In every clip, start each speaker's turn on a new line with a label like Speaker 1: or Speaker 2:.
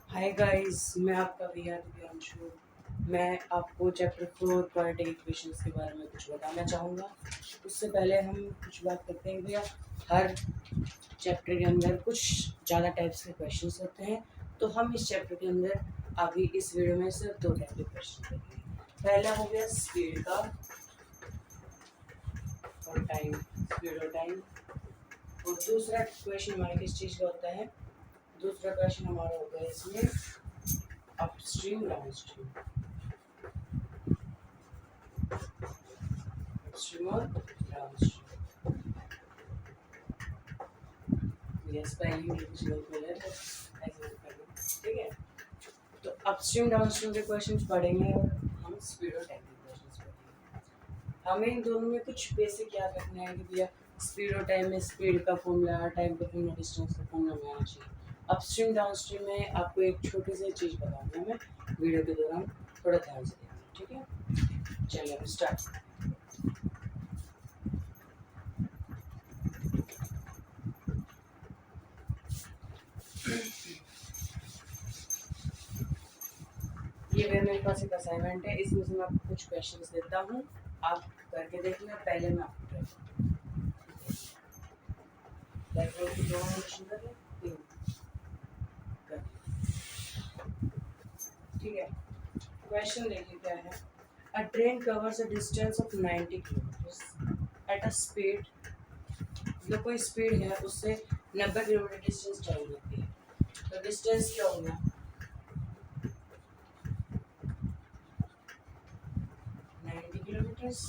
Speaker 1: Hi guys, मैं आपका भैया दिव्यांशु। मैं आपको चैप्टर 4 क्वाड्रेटिक इक्वेशंस के बारे में कुछ बताना चाहूँगा। उससे पहले हम कुछ बात करते हैं भैया। हर चैप्टर के अंदर कुछ ज़्यादा टाइप्स के क्वेश्चंस होते हैं, तो हम इस चैप्टर के अंदर अभी इस वीडियो में सिर्फ दो टाइप के क्वेश्चन देखेंगे। पहला हो गया स्पीड का और टाइम, स्पीड और टाइम। और दूसरा क्वेश्चन हमारे किस चीज़ का होता है? दूसरा क्वेश्चन हमारा होता है इसमें अपस्ट्रीम डाउनस्ट्रीम, अपस्ट्रीम और डाउनस्ट्रीम। यस, पहले ही कुछ लोग बोले तो ऐसे कर लो, ठीक है। तो अपस्ट्रीम डाउनस्ट्रीम के क्वेश्चंस पढ़ेंगे और हम स्पीड और टाइम के क्वेश्चंस पढ़ेंगे। हमें इन दोनों में कुछ बेसिक याद रखना है कि भैया स्पीड और टाइम में स्पीड का फॉर्मूला, टाइम का फॉर्मूला, डिस्टेंस का फॉर्मूला में आना चाहिए। अपस्ट्रीम डाउनस्ट्रीम में आपको एक छोटी सी चीज़ बताऊंगा मैं वीडियो के दौरान, थोड़ा ध्यान से देखना, ठीक है। चलिए हम स्टार्ट। ये मेरे पास एक असाइनमेंट है, इसमें से मैं आपको कुछ क्वेश्चंस देता हूँ, आप करके देखना। पहले मैं आपको ठीक है। क्वेश्चन देखिए क्या है। अ train covers a distance of 90 kilometres at a speed, मतलब कोई स्पीड है उससे 90 किलोमीटर डिस्टेंस चाहिए होती है, तो डिस्टेंस क्या होगा? 90 किलोमीटर्स।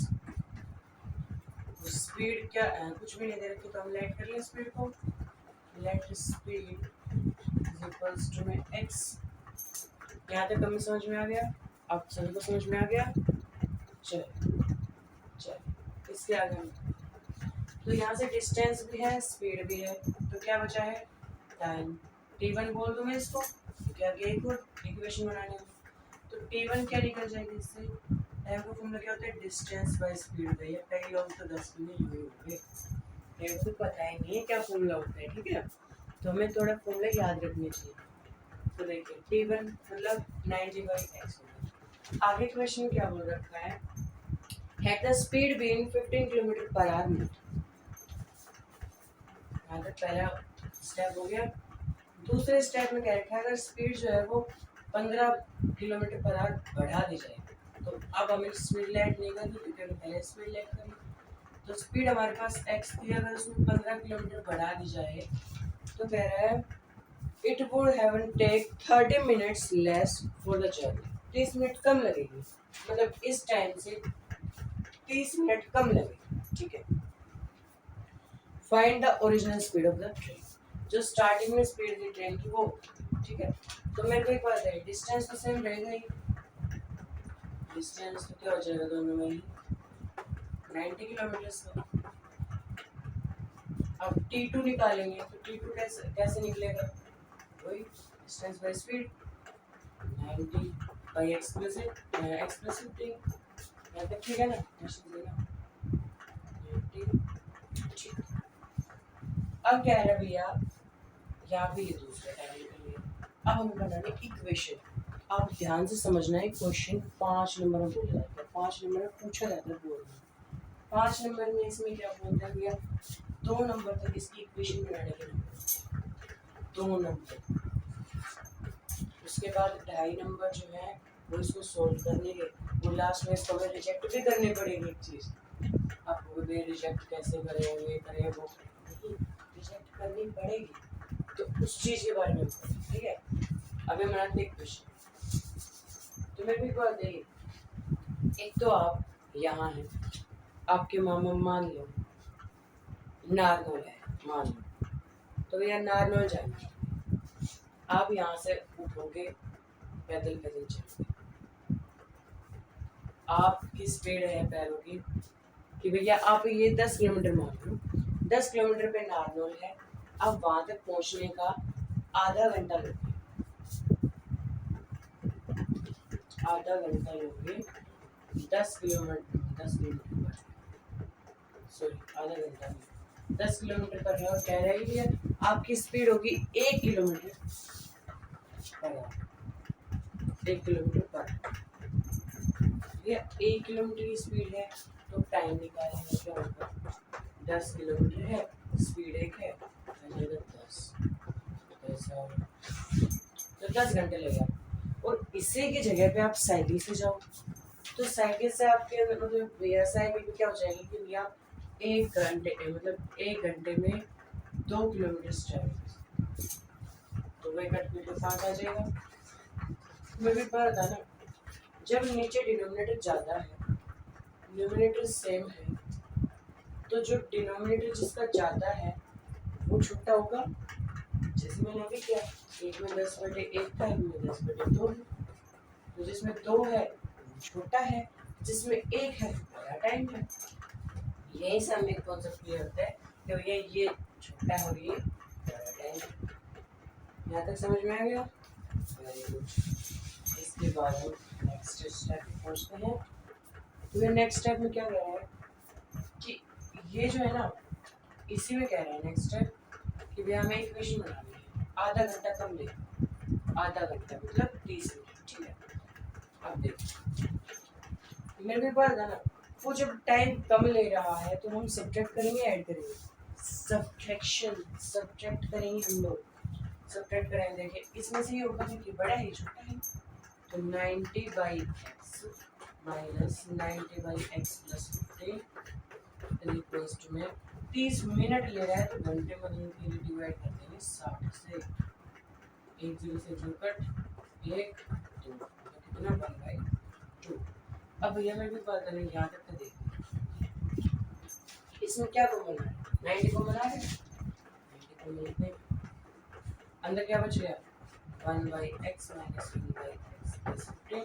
Speaker 1: स्पीड क्या है? कुछ भी नहीं दे रखी, तो हम लेट कर लें स्पीड को। Let speed is equals to में एक्स। यहाँ तक हमें समझ में आ गया? आप सभी को समझ में आ गया? चलो चलो इसके आगे हम, तो यहाँ से डिस्टेंस भी है, स्पीड भी है, तो क्या बचा है? टाइम। T1 बोल दूँ मैं इसको, क्योंकि आगे एक और इक्वेशन बनाने में, तो T1 क्या निकल जाएगी इससे? टाइम का फॉर्मूला क्या होता है? डिस्टेंस बाय स्पीड भैया। कई लोग तो 10 में ही हुए होंगे, टाइम को पता ही नहीं है क्या फॉर्मूला होता है, ठीक है। तो हमें थोड़ा फॉर्मूला याद रखने चाहिए। तो देखिए T1 मतलब 90/x होगा। आगे क्वेश्चन क्या बोल रखा है? Had the speed been 15 kilometre per our minute. यहाँ तक पहला स्टेप हो गया। दूसरे स्टेप में क्या रखा है? अगर स्पीड जो है वो 15 किलोमीटर पर आवर बढ़ा दी जाए, तो अब हमें स्पीड लेट नहीं करनी, क्योंकि हमें पहले स्पीड लेट करनी। तो स्पीड हमारे पास x थी, अगर उसमें 15 किलोमीटर बढ़ा दी जाए, तो कह रहा है it would have take 30 minutes less for the journey. 30 minute कम लगेगी, मतलब इस टाइम से 30 मिनट कम लगेगी, ठीक है। Find the original speed of the train, जो स्टार्टिंग में स्पीड थी ट्रेन की वो, ठीक है। तो मेरे को एक बात है, डिस्टेंस तो सेम रहेगा ही, डिस्टेंस तो क्या हो जाएगा दोनों में ही 90 किलोमीटर का। अब T2 निकालेंगे, तो T2 कैसे निकलेगा? वही distance by speed 90 by explicit 15। यहाँ तक ठीक है ना? क्वेश्चन देना 90, ठीक। अब क्या है भैया, यहाँ पे ये दूसरा टाइम निकल गया। अब हमें बनाने इक्वेशन। आप ध्यान से समझना है, क्वेश्चन 5 नंबर में बोला जाता है, 5 नंबर में पूछा जाता है बोर्ड में। 5 नंबर में इसमें क्या बोलते हैं भैया? 2 नंबर तक इसकी इक्वेशन बनाने के नंबर, 2 नंबर। उसके बाद 2.5 नंबर जो है वो इसको सोल्व करने के, वो लास्ट में इसको हमें रिजेक्ट भी करनी पड़ेगी एक चीज़। आपको भी रिजेक्ट कैसे करें, ये करें वो करें, रिजेक्ट करनी पड़ेगी, तो उस चीज़ के बारे में, ठीक है। अभी बनाते एक क्वेश्चन, तो मेरे को एक बात है, एक तो आप यहाँ हैं, आपके मामा मान लो नारनौल है, मान लो, तो भैया नारनौल जाना, आप यहाँ से उठोगे, पैदल पैदल चलोगे, आपकी स्पीड है पैरों की कि भैया आप ये 10 किलोमीटर मान लो, 10 किलोमीटर पे नारनौल है, अब वहां तक पहुंचने का आधा घंटा लोगे, आधा घंटा लोगे 10 किलोमीटर सॉरी आधा घंटा 10 किलोमीटर पर है, और कह रही है आपकी स्पीड होगी 1 किलोमीटर पर आवर, 1 किलोमीटर पर। ये 1 किलोमीटर की स्पीड है तो टाइम निकालेंगे क्या होगा, 10 किलोमीटर है, स्पीड 1 है, 10 तो 10 घंटे लगेगा। और इसी की जगह पे आप साइकिल से जाओ तो साइकिल से आपके मतलब भैया साइकिल में क्या हो जाएगी कि भैया 1 घंटे मतलब 1 घंटे में 2 किलोमीटर ट्रैवल, तो वही कट के 5 आ जाएगा। मैं भी पढ़ा था ना, जब नीचे डिनोमिनेटर ज़्यादा है न्यूमरेटर सेम है तो जो डिनोमिनेटर जिसका ज़्यादा है वो छोटा होगा। जैसे मैंने अभी किया, एक में 10/1 था, एक में 10/2 है, तो जिसमें 2 है वो छोटा है, जिसमें 1 है बड़ा टाइम है। यही से हमें कॉन्सेप्ट क्लियर होता है कि भैया ये छोटा है और ये बड़ा टाइम है। यहाँ तक समझ में आ गया? Very good. इसके बाद हम नेक्स्ट स्टेप पे पहुँचते हैं। तो ये नेक्स्ट स्टेप में क्या कह रहा है कि ये जो है ना, इसी में कह रहा है नेक्स्ट स्टेप कि भैया हमें इक्वेशन बनानी है, आधा घंटा कम लेगा, आधा घंटा मतलब 30 मिनट, ठीक है। अब देखो मेरे भी पता था ना, वो जब टाइम कम ले रहा है तो हम सब्ट्रैक्ट करेंगे ऐड करेंगे, सब्ट्रैक्ट करेंगे हम लोग, सब्ट्रैक्ट करेंगे। देखिए इसमें से ये होगा कि बड़ा है छोटा है, तो 90/x minus 90/x plus 15 equals to में 30 मिनट ले रहा है तो घंटे में दोनों डिवाइड कर देंगे 60 से, 1 0 से 2 कट, 1 2 कितना 1/2। अब भैया मैं भी पता नहीं यहाँ तक तो देखिए इसमें क्या कॉमन है, 90 कॉमन आ रहा है, 90 कॉमन लेते अंदर क्या बच गया 1/x minus 1/x plus 15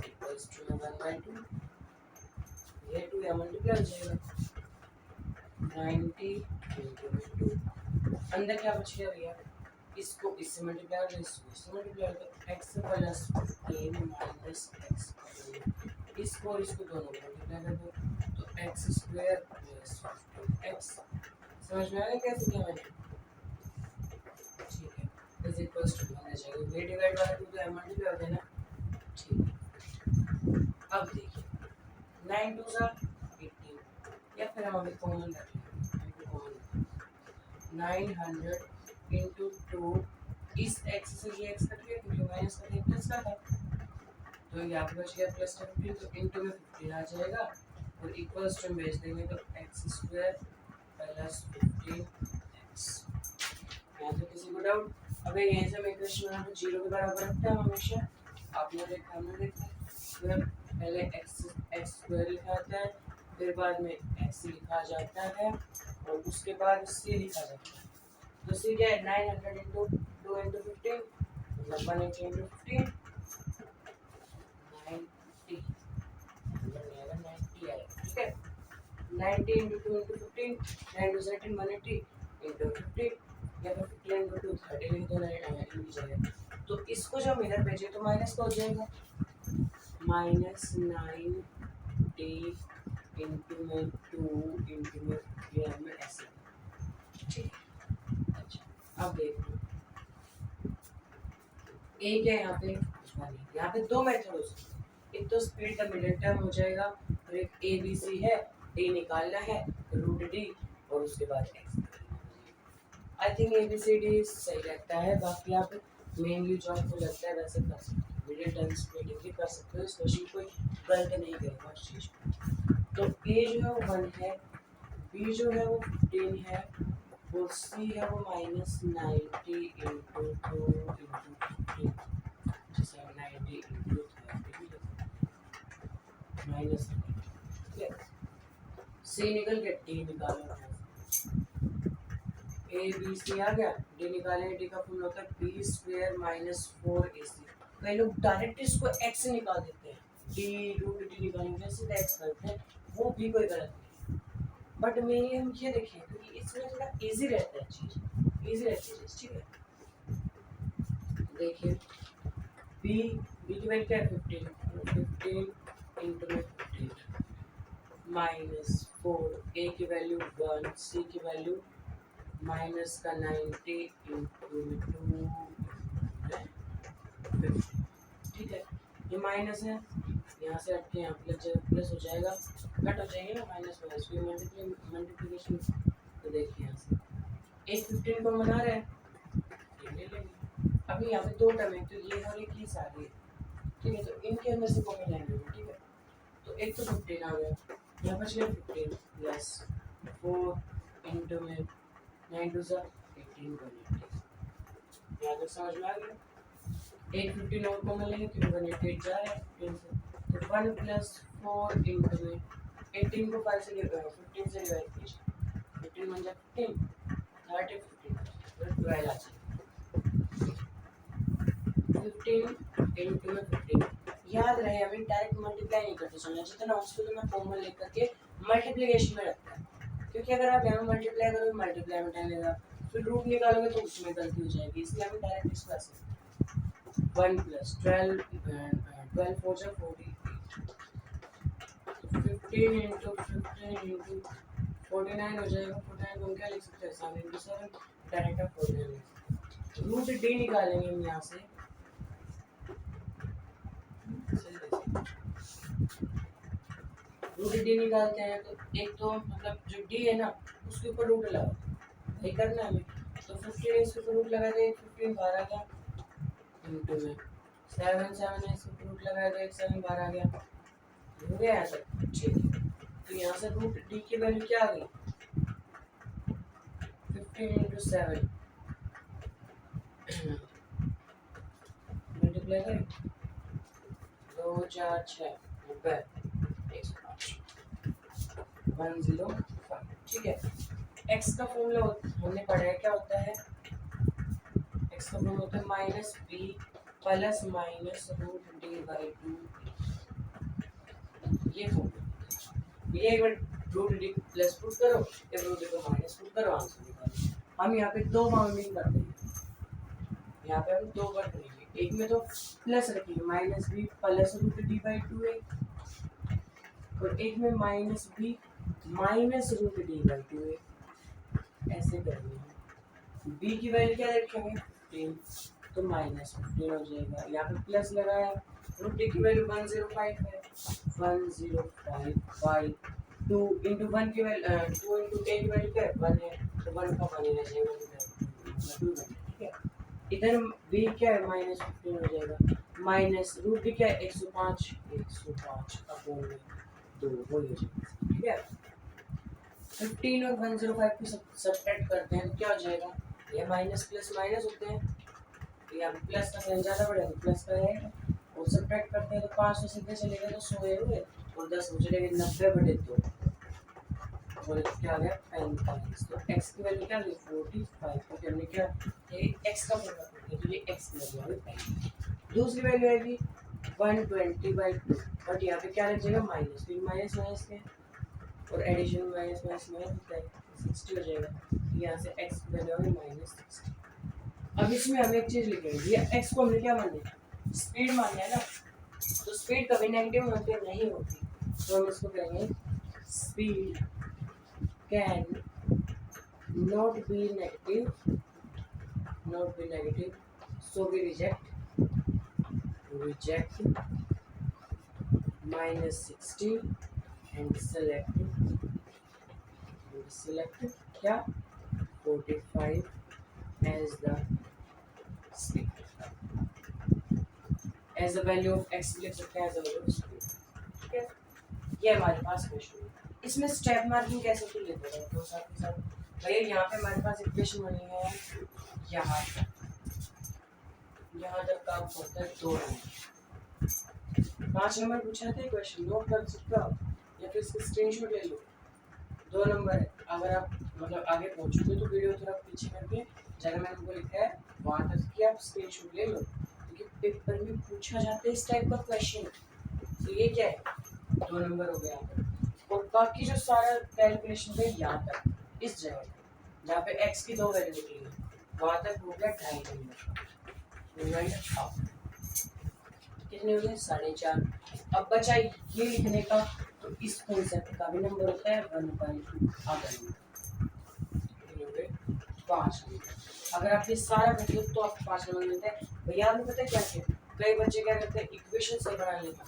Speaker 1: equals to 1/2, ये 2 या मल्टीप्लाई हो जाएगा 90 × 2, अंदर क्या बच गया भैया, इसको इससे मल्टीप्लाई और इसको मल्टीप्लाई कर x प्लस 15 माइनस x, इसको और इसको दोनों मल्टीप्लाई कर दो तो x² प्लस 15x। समझ में आ गया कैसे किया मैंने? ठीक है, इज इक्वल्स टू होना चाहिए, ये डिवाइड वाला 2 तो मल्टीप्लाई हो गया ना, ठीक है। अब देखिए 9 2 सा 18, या फिर हम अभी कॉमन रख लें, 900 इंटू 2, इस x से ये x कट गया क्योंकि माइनस का प्लस का था, तो यहाँ पे बच गया प्लस 15, तो इंटू में 15 आ जाएगा और इक्वल्स टू भेज देंगे तो x² प्लस 15x। यहाँ तो किसी को डाउट? अबे यहीं से हम इक्वेशन बना तो 0 के बराबर रखते हैं हमेशा, आपने देखा हमने देखा, फिर पहले x² लिखा जाता है, फिर बाद में x लिखा जाता है और उसके बाद c लिखा जाता है। तो c क्या है 900 इंटू 2 इंटू 15 मतलब 180 इंटू 15 90, 90 आएगा, ठीक है। 90 इंटू 2 इंटू 15 9 2 18 180 इंटू 15 या फिर 15 इंटू 2 30 लिख दो, 9 लिख जाएगा। तो इसको जब इधर भेजे तो माइनस का हो जाएगा, माइनस 9d इंटू में 2 इंटू में 15 में ऐसे, ठीक है। अच्छा अब देखो एक है यहाँ पे 2 मेथड हो सकते हैं, एक तो स्पीड का मिडिल टर्म हो जाएगा और एक ABC है, D निकालना है √D और उसके बाद x। आई थिंक ABCD सही लगता है, बाकी आप मेनली जो आपको लगता है वैसे कर सकते हो, मिडिल टर्म स्प्लिटिंग भी कर सकते हो, स्पेशली कोई गलत नहीं करेगा उस चीज़ को। तो A जो है वो 1 है, B जो है वो 15 है और C है वो minus 90 into 2 into 15 90 into 30 minus, C निकल के D निकालो, ABC आ गया, D निकालेंगे, D का फुल होता है B² माइनस 4AC। कई लोग डायरेक्ट इसको x निकाल देते हैं, D√D निकालेंगे सीधा x करते हैं, वो भी कोई गलत नहीं, बट मेनली हम ये देखें क्योंकि इसमें थोड़ा इजी रहता है चीज़, इजी रहती है चीज़, ठीक है। देखिए B की वैल्यू क्या है 15 इंटू में 15 माइनस 4, A की वैल्यू 1, C की वैल्यू माइनस का 90 इंटू 2 ठीक है, ये माइनस है, यहाँ से हट के यहाँ प्लस हो जाएगा, कट हो जाएंगे ना माइनस माइनस, फिर मल्टीप्लिकेशन। तो देखिए यहाँ से एक 15 को बना रहे हैं, ये ले लेंगे। अभी यहाँ पे दो टर्म है, तो ये और एक ही सारी है, ठीक है, तो इनके अंदर से कॉमन लेंगे, ठीक है। तो एक तो 15 आ गया, यहाँ पर चलिए 15 प्लस 4 इंटू में 9 टू 18 बनेगी। यहाँ तक समझ में आ गया। एक 15 और कॉमन लेंगे क्योंकि 188 जा रहा है 15 से, तो 1 प्लस 4 इंटू में 18 को 5 से डिवाइड 15 से डिवाइड कीजिए, 15 बन जाए 15, 15 12 आ जाए 15 इंटू में 15। याद रहे हमें डायरेक्ट मल्टीप्लाई नहीं करते चलना, जितना उसको तो मैं कॉमन लेकर के मल्टीप्लिकेशन में रखता है, क्योंकि अगर आप यहाँ मल्टीप्लाई करोगे मल्टीप्लाई में टाइम लगेगा, फिर रूट निकालोगे तो उसमें गलती हो जाएगी, इसलिए हमें डायरेक्ट इसको ऐसे 1 प्लस 12 12 4 जा 48, 15 इंटू 49 हो जाएगा, 49 को हम क्या लिख सकते हैं 7 इंटू 7 डायरेक्ट आप 49 रूट डी निकालेंगे हम यहाँ से, रूट डी निकालते हैं तो एक तो मतलब जो डी है ना उसके ऊपर रूट लगाओ, ये करना है हमें, तो 15 इसके ऊपर रूट लगा दें, 15 बाहर आ गया इंटू में 7 7 है इसके ऊपर रूट लगा दें, 7 बाहर आ गया, हो गया यहाँ तक, ठीक है। तो यहाँ से रूट डी की वैल्यू क्या आ गई 15 इंटू 7 मल्टीप्लाई करें 2 4 6 90 105, ठीक है। x का फॉर्मूला हमने पढ़ा है, क्या होता है x का फॉर्मूला होता है minus B plus minus root D by 2, ये फॉर्मूला, ये एक बार रूट डी प्लस पुट करो, एक रूट डी को माइनस पुट करो, आंसर निकालो। हम यहाँ पे दो बाउंडिंग करते हैं, यहाँ पे हम दो बार करेंगे, एक में तो प्लस रखेंगे minus B plus root D by 2 है, और एक में minus B minus root D by 2 है, ऐसे करेंगे। बी की वैल्यू क्या रखेंगे 15, तो माइनस 15 हो जाएगा, यहाँ पे प्लस लगाया, रूट डी की वैल्यू 105 है, 105 बाई 2 इंटू 1 की वैल्यू 2 इंटू ए की वैल्यू क्या है 1 है, तो 1 का मान लेना चाहिए 2, ठीक है। इधर बी क्या है माइनस 15 हो जाएगा, माइनस रूट डी क्या है 105 अपॉन 2 हो जाएगा, ठीक है। 15 और 105 को सब्ट्रैक्ट करते हैं तो क्या हो जाएगा, ये माइनस प्लस माइनस होते हैं, तो यहाँ प्लस का साइन ज़्यादा बढ़ेगा तो प्लस का है, और सब्ट्रैक्ट करते हैं तो 5 से सीधे चलेगा तो 100 हुए, और 10 हो चलेगा 90/2, और क्या आ गया 45, तो x की वैल्यू क्या आ गई 45, तो हमने क्या ये x का फॉर्मूला करते हैं, तो ये x की वैल्यू आ गई 45। दूसरी वैल्यू आएगी 120/2, बट यहाँ पे क्या लग जाएगा माइनस, फिर माइनस माइनस के और एडिशन माइनस माइनस माइनस होता है 60 हो जाएगा, यहाँ से x की वैल्यू है -60। अब इसमें हम एक चीज़ लिखेंगे, ये x को हमने क्या मान लिया स्पीड मान लिया ना, तो स्पीड कभी नेगेटिव होती नहीं होती, तो हम इसको कहेंगे speed can not be negative, so we reject -60 and select क्या 45 as the speed, as the value of x लिख सकते हैं as the value of speed, ठीक है। ये हमारे पास क्वेश्चन है, इसमें स्टेप मार्किंग कैसे तो लेते हैं तो साथ ही साथ भैया यहाँ पे हमारे पास इक्वेशन बनी है, यहाँ तक का होता है 2 नंबर, 5 नंबर पूछा था क्वेश्चन, नोट कर सकते हो या फिर इसका स्क्रीनशॉट ले लो, 2 नंबर है। अगर आप मतलब आगे पहुंचोगे तो वीडियो थोड़ा पीछे करके जगह मैंने उनको लिखा है वहाँ तक कि आप स्क्रीनशॉट ले लो, क्योंकि पेपर में पूछा जाता है इस टाइप का क्वेश्चन। तो ये क्या है 2 नंबर हो गया, और बाकी जो सारा कैलकुलेशन है यहाँ तक इस जगह जहाँ पे x की 2 वैल्यू निकली है वहाँ तक हो गया 2.5 नंबर, कितने हो गए 4.5। अब बचा ये लिखने का, तो इस कॉन्सेप्ट का भी नंबर होता है 1/2 आधा नंबर, 5 नंबर। अगर आप ये सारा कर दो तो आपको 5 नंबर मिलता है। भैया आपने पता है क्या किया, कई बच्चे क्या करते हैं, इक्वेशन से बना लेना,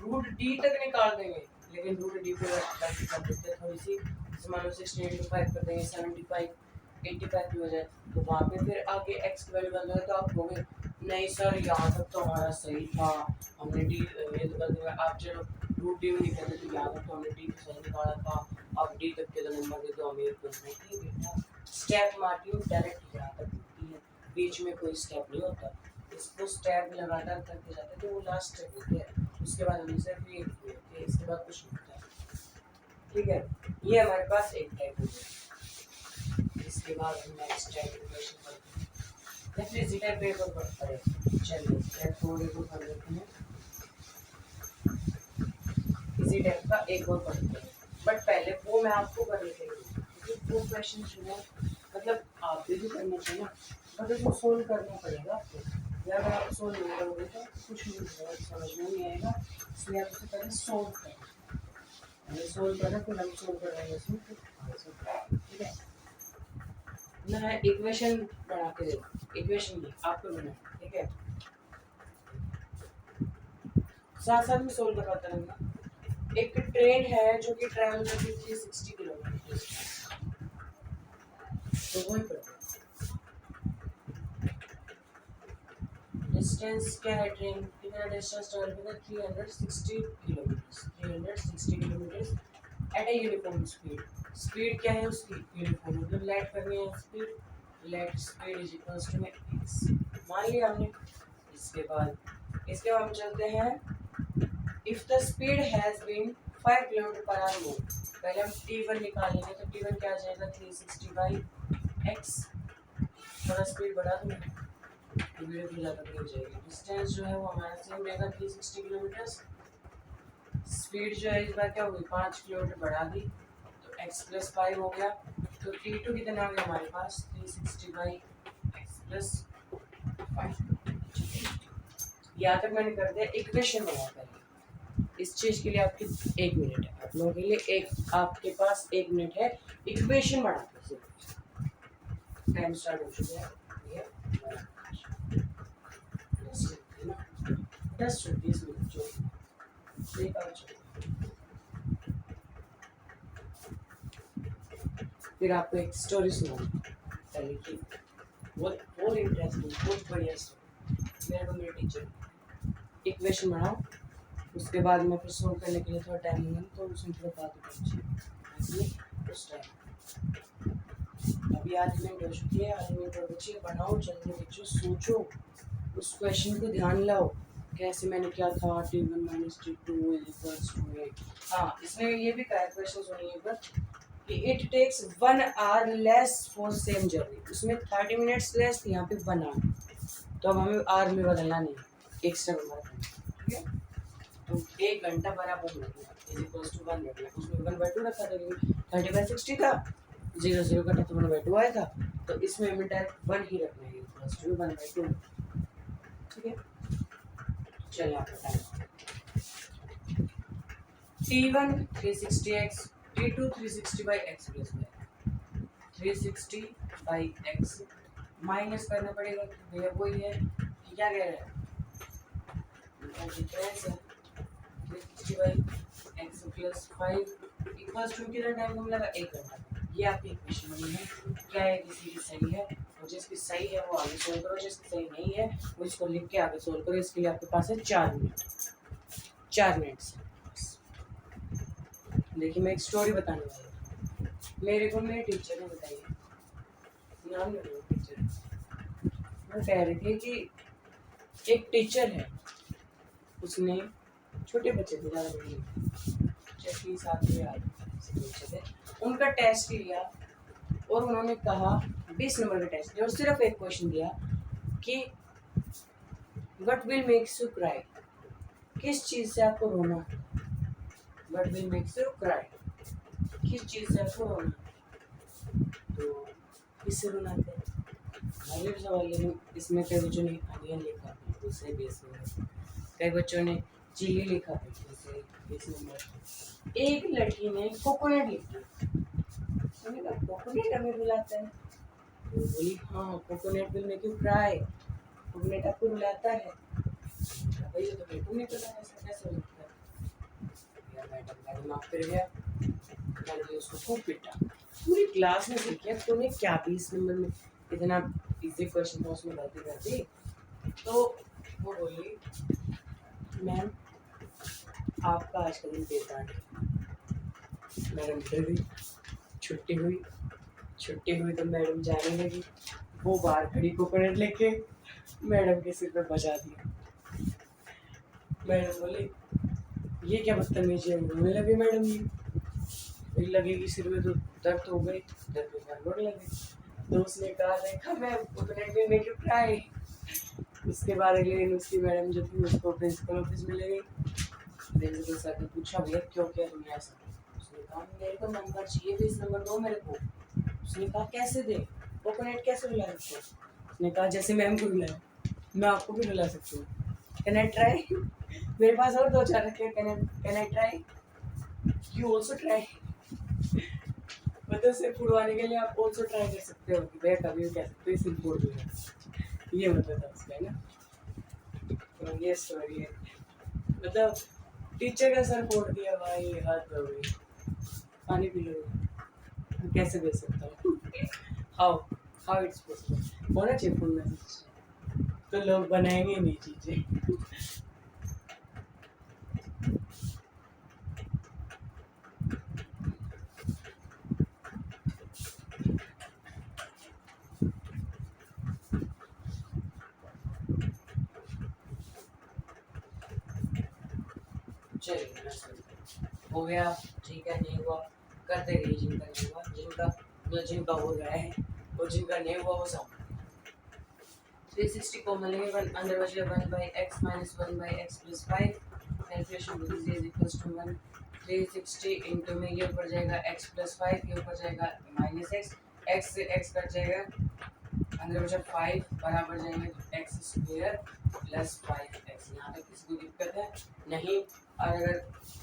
Speaker 1: रूट डी तक निकाल देंगे, लेकिन रूट डी को गलती कर देते हैं थोड़ी सी। मान लो 65 कर देंगे 75 85 की वजह, तो वहाँ पे फिर आगे एक्स की वैल्यू बन जाए तो आप कहोगे नहीं सर यहाँ तक तो हमारा सही था, हमने डी ये तो कर दिया। आप चलो रूट डी में निकलते तो यहाँ तक तो हमने डी को सही निकाला था, अब डी तक के तो नंबर दे दो, हमें नहीं बेटा स्टेप मारती हूँ डायरेक्ट यहाँ तक होती है, बीच में कोई स्टेप नहीं होता। इसको स्टेप लगातार करते जाते तो वो लास्ट स्टेप होते हैं, उसके बाद हम सिर्फ ये होते हैं, इसके बाद कुछ नहीं होता। ठीक है, ये हमारे पास एक टाइप हो गया। इसके बाद हम नेक्स्ट टाइप इक्वेशन करते हैं, या फिर इसी टाइप पेपर पढ़ते हैं। चलिए टाइप 4 को कर लेते हैं, इसी टाइप का एक और पढ़ते हैं, बट पहले वो मैं आपको कर लेते हूँ क्योंकि वो क्वेश्चन जो है मतलब आप भी करना चाहिए ना, बट उसको सोल्व करना पड़ेगा आपको, या अगर आप सोल्व नहीं करोगे तो कुछ नहीं होगा, समझ में नहीं आएगा, इसलिए आप उससे पहले सोल्व करें, पहले सोल्व करें फिर हम सोल्व करेंगे इसमें। ठीक है, मैं इक्वेशन बना के दे, इक्वेशन की आपको बना, ठीक है, साथ साथ में सोल्व करवाता रहूँगा। एक ट्रेन है जो कि ट्रैवल करती है 360 किलोमीटर, तो वही पर डिस्टेंस क्या है, ट्रेन कितना डिस्टेंस ट्रैवल करता है 360 kilometre, 360 kilometre at a uniform speed. Speed क्या है उसकी, यूनिफॉर्म, मतलब लेट करनी है speed, let speed is equals to x, मान लिया हमने। इसके बाद हम चलते हैं, if the speed has been 5 kilometre per hour more, पहले हम t1 निकालेंगे, तो t1 क्या आ जाएगा 360 बाई एक्स, थोड़ा स्पीड बढ़ा दूँ तो वीडियो भी ज़्यादा बढ़ जाएगी। डिस्टेंस जो है वो हमारा सेम रहेगा 360 किलोमीटर, स्पीड जो है इस बार क्या होगी 5 किलोमीटर बढ़ा दी, तो x प्लस 5 हो गया, तो t2 कितना आ गया हमारे पास 360 बाई एक्स प्लस 5। यहाँ तक मैंने कर दिया, इक्वेशन बना पहले, इस चीज़ के लिए आपकी 1 मिनट है, आप लोगों के लिए आपके पास 1 मिनट है इक्वेशन बनाते हैं। टाइम स्टार्ट हो चुका है, 10-20 मिनट जो फिर आपको एक स्टोरी सुनाऊंगा पहले की, बहुत इंटरेस्टिंग, बहुत बढ़िया स्टोरी। मेरे को मेरे टीचर इक्वेशन बनाओ, उसके बाद में फिर सोल्व करने के लिए थोड़ा टाइम लगा, तो उसमें थोड़ा बात करेंगे उस टाइम। अभी आधी मिनट हो चुकी है, आधी मिनट और बची है, बनाओ जल्दी बच्चों, सोचो उस क्वेश्चन को ध्यान लाओ, कैसे मैंने क्या था t1 minus t2 equals to 8। हाँ, इसमें ये भी कहा क्वेश्चन सुनिए पर कि it takes 1 hour less for same journey, उसमें 30 मिनट्स लेस थी, यहाँ पे 1 आवर, तो अब हमें आवर में बदलना नहीं, एक्स्ट्रा बदलना, ठीक है, तो 1 घंटा बराबर इज इक्वल्स टू 1 रखना, उसमें 1/2 रखा था क्योंकि 30/60 था, 0 कटा तो 1/2 आया था, तो इसमें हमें डायरेक्ट 1 ही रखना है इक्वल्स टू 1/2। ठीक है, चलिए आप बताएं, t1 360x, t2 360 by X plus 360 by X, minus करना पड़ेगा भैया, वही है कि क्या कह रहे हैं, डिफरेंस है 360 by X plus 5 equals to कितना टाइम कम लगा 1 घंटा। ये आपकी इक्वेशन बनी है, क्या है किसी की सही है, और जिसकी सही है वो आगे सोल्व करो, जिसकी सही नहीं है वो इसको लिख के आगे सोल्व करो। इसके लिए आपके पास है 4 मिनट, 4 मिनट से। देखिए मैं एक स्टोरी बताने वाली हूँ, मेरे को मेरे टीचर ने बताई है, नाम नहीं लूँगा टीचर, वो कह रही थी कि एक टीचर है, उसने छोटे बच्चे थे, ज़्यादा बड़े नहीं, 6-7 बच्चे थे, उनका टेस्ट लिया और उन्होंने कहा 20 नंबर का टेस्ट लिया और सिर्फ एक क्वेश्चन दिया कि what will makes you cry, किस चीज़ से आपको रोना है, what will makes you cry, किस चीज़ से आपको रोना, तो किससे रोना है, अगले सवाल में इसमें कई बच्चों ने अनियन लिखा, दूसरे बेस में कई बच्चों ने चिली लिखा, जैसे 20 नंबर, एक लड़की ने कोकोनट लिखा, कोकोनट हमें रुलाता है, तो बोली हाँ coconut will make you cry, coconut आपको रुलाता है, भाई ये तो बिल्कुल नहीं पता, ऐसा कैसे हो सकता है यार। मैडम आप फिर गया, मैंने उसको खूब पीटा, पूरी क्लास में सीखा तूने क्या 20 नंबर में इतना इजी क्वेश्चन था उसमें गलती कर दी। तो वो बोली मैम आपका आज का दिन बेकार है। मैडम डर गई, छुट्टी हुई। छुट्टी हुई तो मैडम जाने लगी, वो बाहर खड़ी कोकोनट लेके मैडम के सिर पे बजा दिया। मैडम बोली ये क्या बदतमीजी है, रोने लगी मैडम जी। वही लगेगी सिर में तो दर्द हो गई, दर्द में रोने लगी। तो उसने कहा देखा मैम कोकोनट में मेक यू क्राई। उसके बाद अगले दिन उसकी मैडम जो थी उसको प्रिंसिपल ऑफिस में ले गई। प्रिंसिपल सर ने पूछा भैया क्यों किया तुमने ऐसा। उसने कहा मेरे को नंबर चाहिए, 20 नंबर दो मेरे को। उसने कहा कैसे दे, कोकोनट कैसे रुला सकते हो। उसने कहा जैसे मैम को रुलाया मैं आपको भी रुला सकती हूँ, कैन आई ट्राई। मेरे पास और 2-4 रखे, can I try, you also try. मतलब सिर्फ उड़वाने के लिए आप ऑल्सो ट्राई कर सकते हो कि भैया कभी भी कह सकते हो सिर्फ फोड़ दूंगा, ये मतलब था उसका है ना। तो ये स्टोरी है, मतलब टीचर का सर फोड़ दिया भाई, हद हो गई। पानी पी लो, कैसे दे सकता हूँ। हाउ हाउ इट्स पॉसिबल, होना चाहिए फुल मैसेज तो लोग बनाएंगे नहीं चीजें। चलिए हो गया, ठीक है नहीं हुआ करते रहिए, जिनका नहीं हुआ, जिनका हो रहा है और जिनका नहीं हुआ वो सब। 360 कॉमन लेंगे, 1 अंदर बच गया 1 by X minus 1 by X plus 5। Calculation is equals to 1। 360 into में ये ऊपर जाएगा x प्लस 5, ये ऊपर जाएगा माइनस x से x कट जाएगा, अंदर बचा 5 बराबर जाएंगे एक्स स्क्वायर प्लस 5x। यहाँ तक किसी को दिक्कत है नहीं, और अगर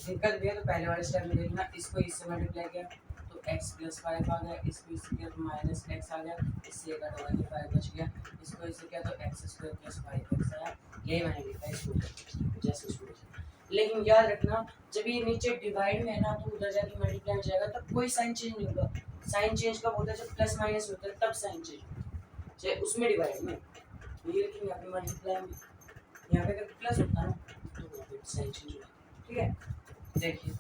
Speaker 1: दिक्कत भी है तो पहले वाले स्टेप में देखना, इसको इससे मल्टीप्लाई किया तो x प्लस 5 आ गया, इसको इससे किया तो माइनस x आ गया, इससे ये कट होगा तो 5 बच गया, इसको इससे किया तो x स्क्वायर प्लस 5x आया। यही मैंने लिखा है इसको जैसे स्टूडेंट। लेकिन याद रखना जब ये नीचे डिवाइड में है ना तो उधर जाके मल्टीप्लाई में जाएगा तब कोई साइन चेंज नहीं होगा। साइन चेंज कब होता है, जब प्लस माइनस होता है तब साइन चेंज होता है, चाहे उसमें डिवाइड में। ये लेकिन यहाँ पे मल्टीप्लाई में, यहाँ पे अगर प्लस होता है ना तो साइन चेंज होता है। ठीक है देखिए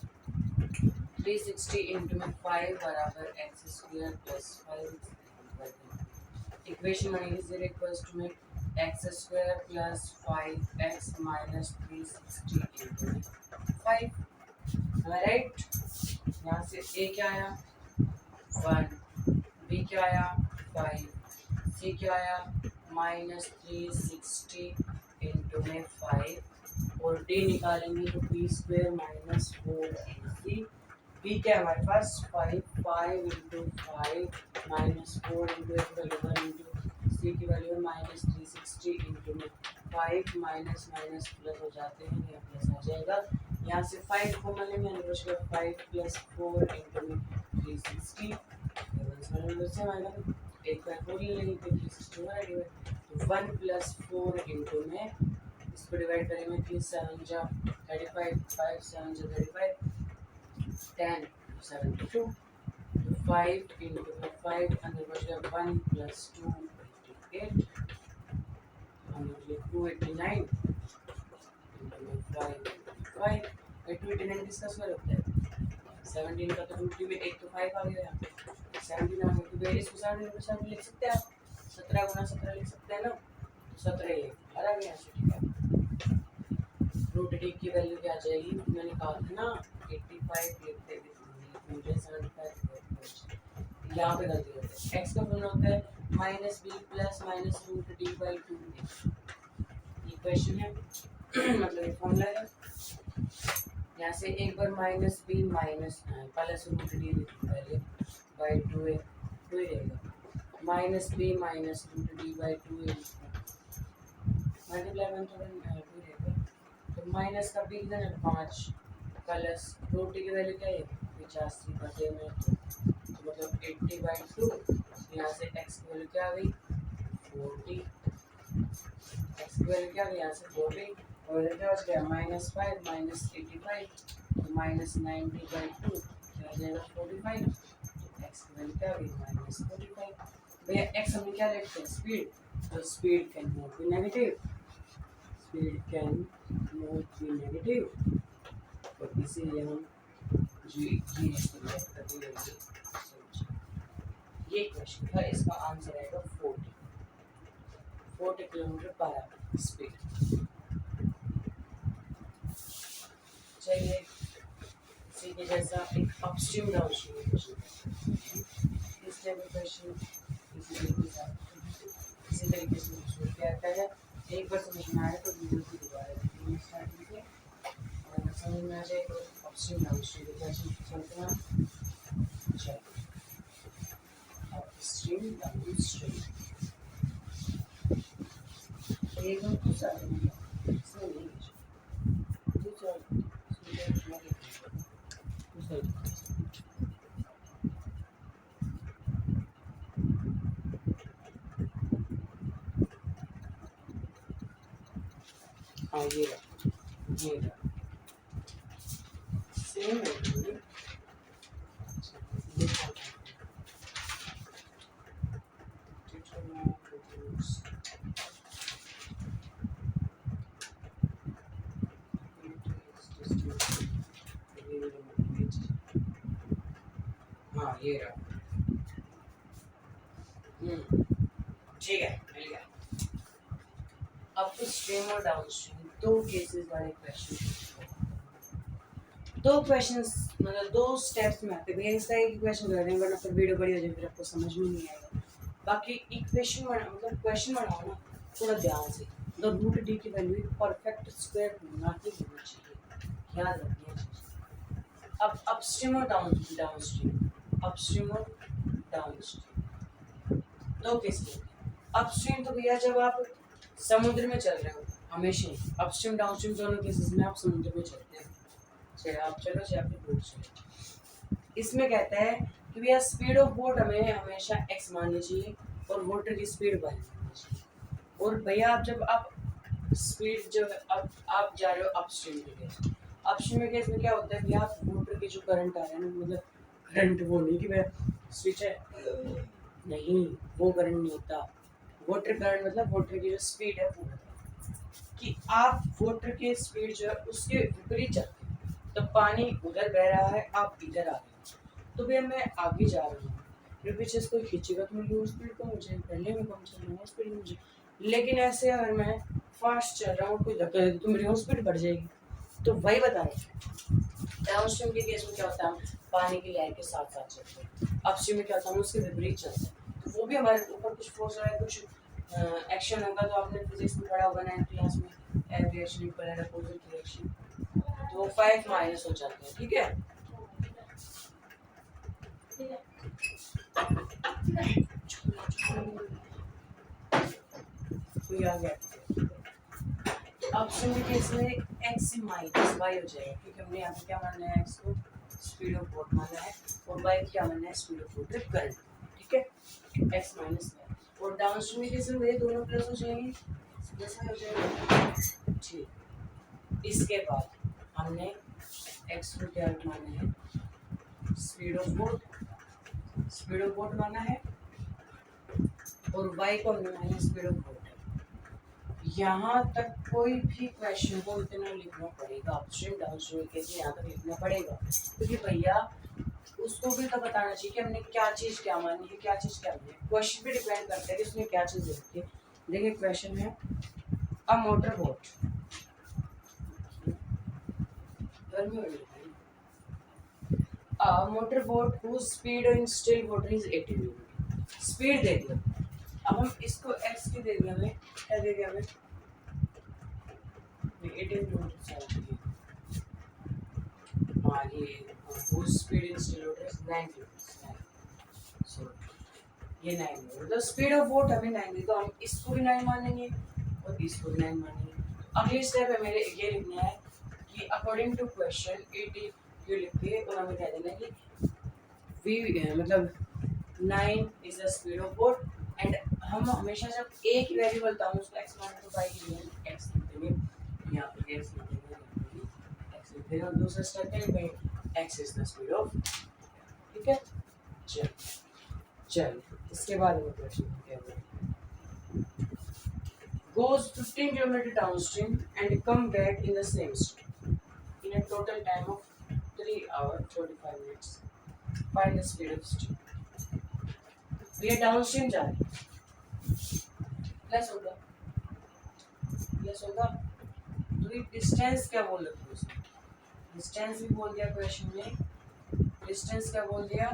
Speaker 1: 360 इंटू में 5 बराबर एक्स स्क्वायर प्लस 5 इक्वेशन बनेगी 0 इक्वल्स टू में x square plus 5x minus 360 into में 5। राइट, यहाँ से a क्या आया 1, b क्या आया 5, c क्या आया माइनस 360 इंटू में 5 और d निकालेंगे तो b square minus 4ac। b क्या है हमारे पास 5 इंटू 5 माइनस 4 इंटू a की वैल्यू 1 इंटू c की वैल्यू माइनस 360 इंटू में 5 माइनस माइनस प्लस हो जाते हैं, यह प्लस आ जाएगा। यहाँ से 5 को मैंने 5 प्लस 4 इंटू में 360 एक बार 4 ले लेंगे 360 तो 1 प्लस 4 इंटू में इसको डिवाइड करेंगे 3 7 जा 35, 5 7 जा 35, 10 72, 5 इंटू 5 अंदर बच गया 1 प्लस 2 88, अंदर 289 इंटू 5 289 किसका स्क्वायर होता है 17 का, तो रूट में 1 तो 5 आ गया, 17 आ गया तो इसको 17 लिख सकते हैं आप, 17 गुना 17 लिख सकते हैं ना, तो 17 ये आ गया। ठीक है रूट डी की वैल्यू क्या आ जाएगी, मैंने कहा था ना 85 लिखते थे मुझे 75 यहाँ पे गलती होती है। एक्स का फॉर्मूला होता है minus B plus minus root D by 2, ये क्वेश्चन है मतलब ये फॉर्मूला है। यहाँ से एक बार minus B minus plus root D पहले बाई 2 है, 2 ही रहेगा, minus B minus root D by 2 है, मल्टीप्लाई में थोड़ा 2 रहेगा, तो माइनस का बी कितना है 5 प्लस रूट डी की वैल्यू क्या है 85 बटे में, तो मतलब 80/2। यहाँ से x की वैल्यू क्या आ गई 40, x की वैल्यू क्या आ गई यहाँ से 40 और इधर क्या हो गया -5 -85 -90/2 क्या हो जाएगा 45। तो एक्स की वैल्यू क्या होगी -45। भैया एक्स हमने क्या लिखते हैं स्पीड, तो speed can not be negative, speed can not be negative. और इसीलिए हम जी ये क्वेश्चन था, इसका आंसर आएगा 40 किलोमीटर पर आवर स्पीड। चलिए इसी के जैसा एक अपस्ट्रीम डाउनस्ट्रीम क्वेश्चन, इस टाइप का क्वेश्चन इसी तरीके से सोच के आता है। एक बार समझ में आए तो वीडियो को दोबारा देखिए स्टार्टिंग से, और समझ में आ जाए तो अपस्ट्रीम डाउनस्ट्रीम के क्वेश्चन चलते हैं। चलिए अपस्ट्रीम डाउनस्ट्रीम एक और दूसरा इसमें नहीं दूसरा हाँ ये सेम है। हाँ ये रहा, ठीक है मिल गया। अब तो स्ट्रीम और डाउन स्ट्रीम दो केसेस वाले क्वेश्चन, दो क्वेश्चंस मतलब दो स्टेप्स में आते हैं। इस तरह के क्वेश्चन कर रहे हैं वरना फिर वीडियो बड़ी हो जाए, फिर आपको समझ में नहीं आएगा। बाकी इक्वेशन बना मतलब क्वेश्चन बनाओ ना थोड़ा ध्यान से, द रूट डी की वैल्यू परफेक्ट स्क्वायर होना ही होना चाहिए, याद रखिए। अब अपस्ट्रीम और डाउनस्ट्रीम, अपस्ट्रीम और डाउनस्ट्रीम दो केसेस। अपस्ट्रीम तो भैया जब आप समुद्र में चल रहे हो हमेशा, अपस्ट्रीम डाउनस्ट्रीम दोनों केसेस में आप समुद्र में चलते हैं, चाहे आप चलो चाहे आपकी बोट चले। इसमें कहता है कि भैया स्पीड ऑफ बोट हमें हमेशा x माननी चाहिए और वाटर की स्पीड y माननी चाहिए। और भैया आप जब आप स्पीड जो अब आप जा रहे हो अपस्ट्रीम के केस, अपस्ट्रीम के केस में क्या होता है भैया आप वाटर के जो करंट आ रहे हैं ना, मतलब करंट वो नहीं कि भैया स्विच है नहीं, वो करंट नहीं होता। वाटर करंट मतलब वाटर की जो स्पीड है वो कि आप वाटर के स्पीड जो है उसके विपरीत चलते हैं, तो पानी उधर बह रहा है आप इधर आ रहे हैं, तो भैया मैं आगे जा रहा हूँ, फिर पीछे से कोई खींचेगा तो मेरी स्पीड कम हो जाएगी, पहले में कम चल रहा है स्पीड मुझे। लेकिन ऐसे अगर मैं फास्ट चल रहा हूँ कोई धक्का दे तो मेरी स्पीड बढ़ जाएगी। तो वही बता रहे डाउनस्ट्रीम के केस में क्या होता है, हम पानी की लहर के साथ साथ चलते हैं, अपस्ट्रीम में क्या होता है हम उसके विपरीत चलते हैं। तो वो भी हमारे ऊपर कुछ फोर्स है, कुछ एक्शन होगा, तो आपने फिजिक्स में पढ़ा होगा 9th क्लास में, reaction equal and opposite reaction, तो 5 माइनस हो जाते हैं, ठीक है। तो ये आ गया ऑप्शन के केस में x माइनस y हो जाएगा, क्योंकि हमने यहाँ पे क्या मानना है x को स्पीड ऑफ बोट मानना है और y क्या मानना है स्पीड ऑफ बोट करंट, ठीक है x माइनस y। और डाउनस्ट्रीम केस में ये दोनों प्लस हो जाएंगे, जैसा हो जाएगा ठीक। इसके बाद हमने x को क्या माना है स्पीड ऑफ बोट माना है और y को हमने माना है स्पीड ऑफ बोट। यहाँ तक कोई भी क्वेश्चन को इतना लिखना पड़ेगा, अपस्ट्रीम डाउनस्ट्रीम के लिए यहाँ तक लिखना पड़ेगा, क्योंकि भैया उसको भी तो बताना चाहिए कि हमने क्या चीज़ क्या मानी है, क्या चीज़ क्या मानी है। क्वेश्चन पे डिपेंड करता है कि उसने क्या चीज़ लिखी है। देखिए क्वेश्चन है a motor boat, motor boat whose speed in still water is 80 kilometre, speed दे दिया। अब हम इसको x की दे दिया, हमें क्या दे दिया, हमें 18 किलोमीटर। हाँ ये whose speed in still water is 9 kilometre, सो ये 9 मतलब स्पीड ऑफ बोट हमें 9 दी, तो हम इसको भी 9 मानेंगे और इसको भी 9 मानेंगे। अगली स्टेप है मेरे ये लिखना है कि अकॉर्डिंग टू क्वेश्चन 80 ये लिख के और हमें कह देना है कि v मतलब 9 is the speed of boat and हम हमेशा जब एक ही वेरिएबल था उसको x मान तो y की x लिख देंगे, यहाँ पे एक्स लिखेंगे, एक्स लिखेंगे और दूसरा स्टेप क्या लिखेंगे, x is the speed of. ठीक है, चल चल इसके बाद में क्वेश्चन क्या है, goes 15 km downstream and come back in the same stream in a total time of 3 hours 45 minutes. Find the speed of stream. ये डाउनस्ट्रीम जा रही है, प्लस होगा, प्लस होगा। तो ये डिस्टेंस क्या बोल रहे थे उसमें, डिस्टेंस भी बोल दिया क्वेश्चन में। डिस्टेंस क्या बोल दिया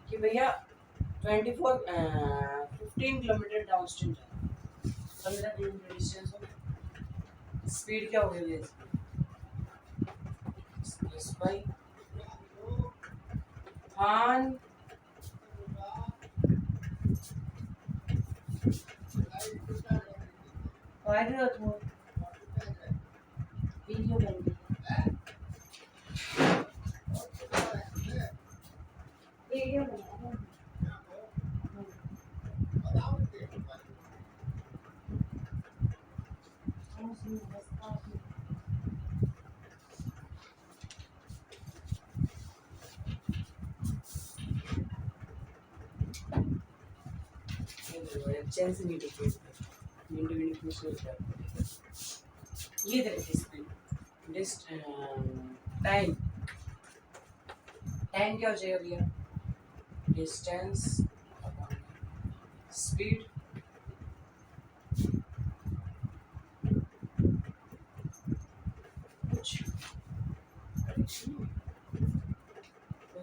Speaker 1: कि भैया 15 किलोमीटर डाउनस्ट्रीम जा रहा है, 15 किलोमीटर डिस्टेंस हो। स्पीड क्या हो गई प्लस बाई हान वायरल तो वीडियो बन गई, वीडियो बना चेंज नहीं देखिए, ये देखिए स्पीड डिस्ट टाइम, टाइम क्या हो जाएगा भैया, distance speed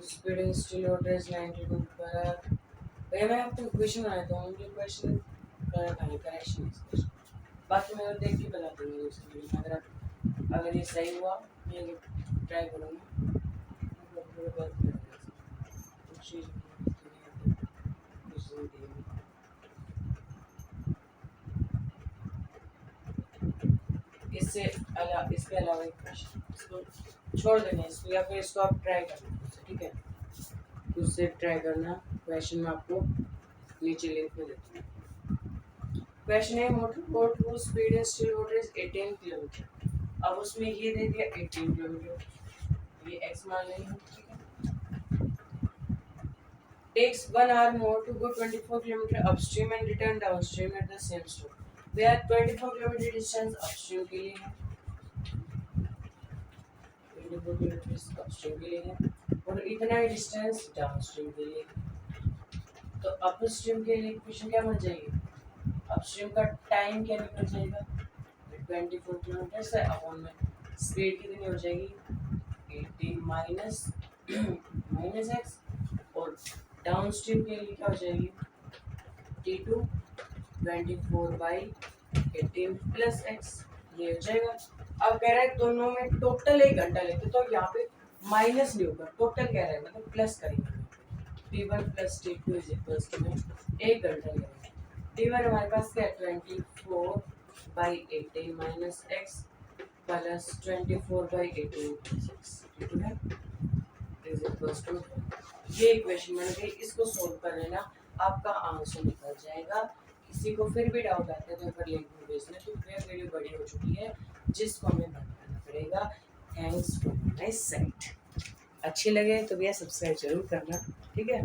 Speaker 1: speed in still water is 92 पर। भैया मैं आपको इक्वेशन बनाता हूँ, मुझे क्वेश्चन करेक्शन है, बाकी मैं देख के बताता हूँ दूसरी वीडियो में। अगर ये सही हुआ मैं ट्राई करूँगा, इसके अलावा एक क्वेश्चन, इसको छोड़ देंगे इसको, या फिर इसको आप ट्राई करना, ठीक है, उससे ट्राई करना। क्वेश्चन में आपको नीचे लिंक में देता हूँ। क्वेश्चन है motor boat who speed in still water is 18 kilometre. अब उसमें ये दे दिया 18 किलोमीटर, ये एक्स मान लेंगे, ठीक है। takes 1 hour more to go 24 kilometer upstream and return downstream at the same stop. We are 24 kilometer distance upstream के लिए है, 24 किलोमीटर अपस्ट्रीम के लिए है, और इतना ही डिस्टेंस डाउनस्ट्रीम के लिए। तो अपस्ट्रीम के लिए इक्वेशन क्या बन जाएगी, अपस्ट्रीम का टाइम क्या निकल जाएगा, 24 किलोमीटर से अपॉन में स्पीड कितनी हो जाएगी, 18 माइनस एक्स, और डाउनस्ट्रीम के लिए क्या हो जाएगी, T2 24/18 प्लस एक्स, ये हो जाएगा। अब कह रहा है दोनों में टोटल 1 घंटा लेते, तो यहाँ पे माइनस नहीं होगा, टोटल कह रहा है मतलब प्लस करेंगे, T1 plus T2 is equals to 1 घंटा लेंगे। T1 हमारे पास क्या है, 24/18 minus x plus 24/18 plus x, T2 है इज इक्वल्स टू, ये इक्वेशन बन गई। इसको सोल्व कर लेना, आपका आंसर निकल जाएगा। किसी को फिर भी डाउट आता है तो फिर लिंक में भेजना, तो फिर वीडियो बड़ी हो चुकी है जिसको हमें बंद करना पड़ेगा। Thanks for nice site. अच्छी लगे तो भैया सब्सक्राइब जरूर करना, ठीक है।